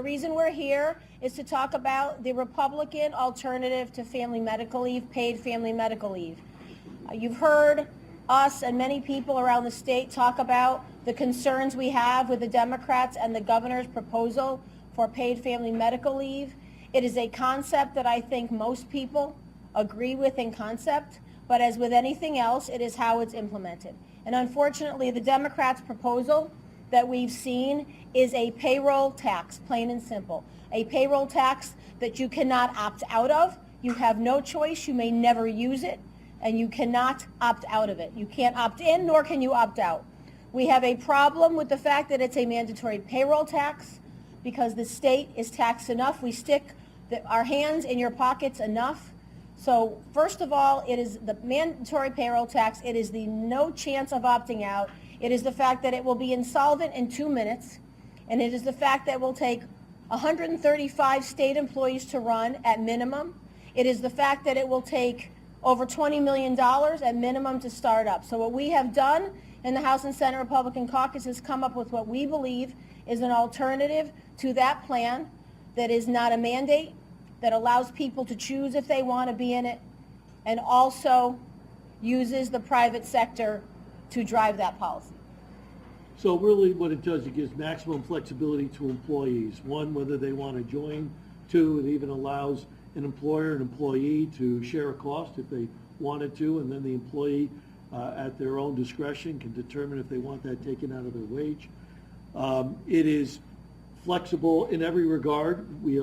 The reason we're here is to talk about the Republican alternative to family medical leave, paid family medical leave. You've heard us and many people around the state talk about the concerns we have with the Democrats and the governor's proposal for paid family medical leave. It is a concept that I think most people agree with in concept, but as with anything else, it is how it's implemented. And unfortunately, the Democrats' proposal that we've seen is a payroll tax, plain and simple. A payroll tax that you cannot opt out of. You have no choice. You may never use it, and you cannot opt out of it. You can't opt in, nor can you opt out. We have a problem with the fact that it's a mandatory payroll tax because the state is taxed enough. We stick our hands in your pockets enough. So first of all, it is the mandatory payroll tax. It is the no chance of opting out. It is the fact that it will be insolvent in 2 minutes. And it is the fact that it will take 135 state employees to run at minimum. It is the fact that it will take over $20 million at minimum to start up. So what we have done in the House and Senate Republican caucus is come up with what we believe is an alternative to that plan that is not a mandate, that allows people to choose if they want to be in it, and also uses the private sector to drive that policy. So really what it does, it gives maximum flexibility to employees. One, whether they want to join. Two, it even allows an employer and employee to share a cost if they wanted to, and then the employee at their own discretion can determine if they want that taken out of their wage. It is flexible in every regard. We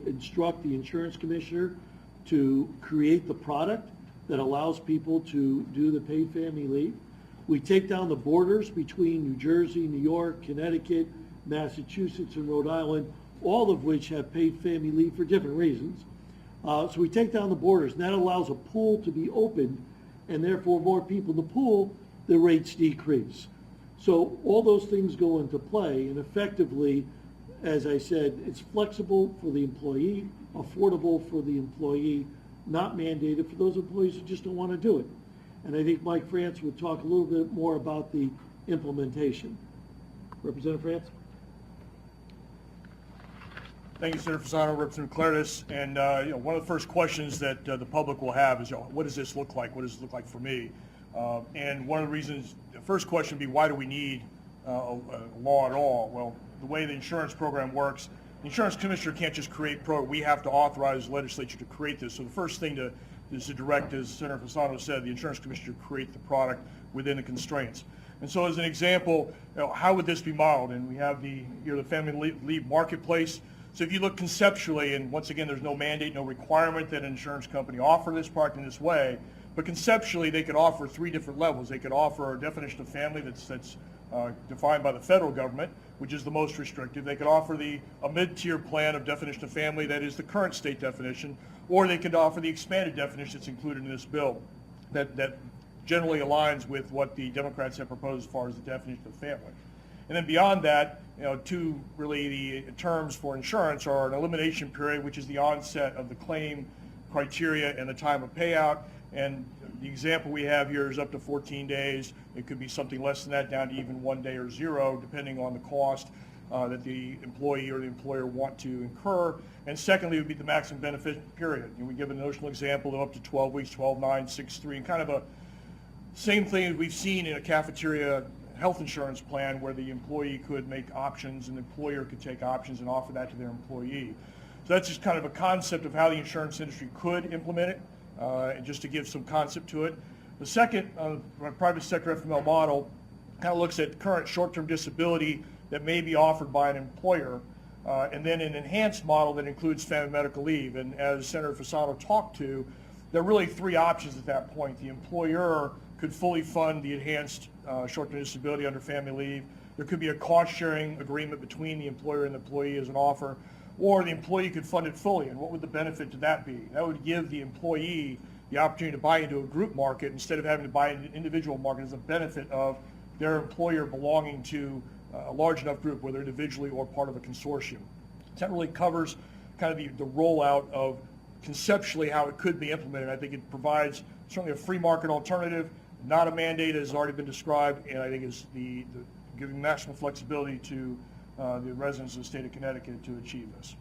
instruct the insurance commissioner to create the product that allows people to do the paid family leave. We take down the borders between New Jersey, New York, Connecticut, Massachusetts, and Rhode Island, all of which have paid family leave for different reasons. So we take down the borders, and that allows a pool to be opened, and therefore more people in the pool, the rates decrease. So all those things go into play, and effectively, as I said, it's flexible for the employee, affordable for the employee, not mandated for those employees who just don't want to do it. And I think Mike France would talk a little bit more about the implementation. Representative France? Thank you, Senator Fasano, Representative Claridis. And one of the first questions that the public will have is, what does this look like? What does it look like for me? And one of the reasons, the first question would be, why do we need a law at all? Well, the way the insurance program works, the insurance commissioner can't just create program. We have to authorize the legislature to create this. So the first thing is to direct, as Senator Fasano said, the insurance commissioner to create the product within the constraints. And so as an example, how would this be modeled? And we have the family leave marketplace. So if you look conceptually, and once again, there's no mandate, no requirement that an insurance company offer this product in this way, but conceptually they could offer 3 different levels. They could offer a definition of family that's defined by the federal government, which is the most restrictive. They could offer a mid-tier plan of definition of family that is the current state definition, or they could offer the expanded definition that's included in this bill that generally aligns with what the Democrats have proposed as far as the definition of family. And then beyond that, two really the terms for insurance are an elimination period, which is the onset of the claim criteria and the time of payout. And the example we have here is up to 14 days. It could be something less than that, down to even 1 day or 0, depending on the cost that the employee or the employer want to incur. And secondly, would be the maximum benefit period. And we give a notional example of up to 12 weeks, 12, 9, 6, 3, and kind of a same thing as we've seen in a cafeteria health insurance plan where the employee could make options and the employer could take options and offer that to their employee. So that's just kind of a concept of how the insurance industry could implement it, and just to give some concept to it. The second private sector FML model kind of looks at current short-term disability that may be offered by an employer, and then an enhanced model that includes family medical leave. And as Senator Fasano talked to, there are really 3 options at that point. The employer could fully fund the enhanced short-term disability under family leave. There could be a cost-sharing agreement between the employer and the employee as an offer, or the employee could fund it fully. And what would the benefit to that be? That would give the employee the opportunity to buy into a group market instead of having to buy into an individual market as a benefit of their employer belonging to a large enough group, whether individually or part of a consortium. That really covers kind of the rollout of conceptually how it could be implemented. I think it provides certainly a free market alternative, not a mandate as already been described, and I think is the giving maximum flexibility to the residents of the state of Connecticut to achieve this.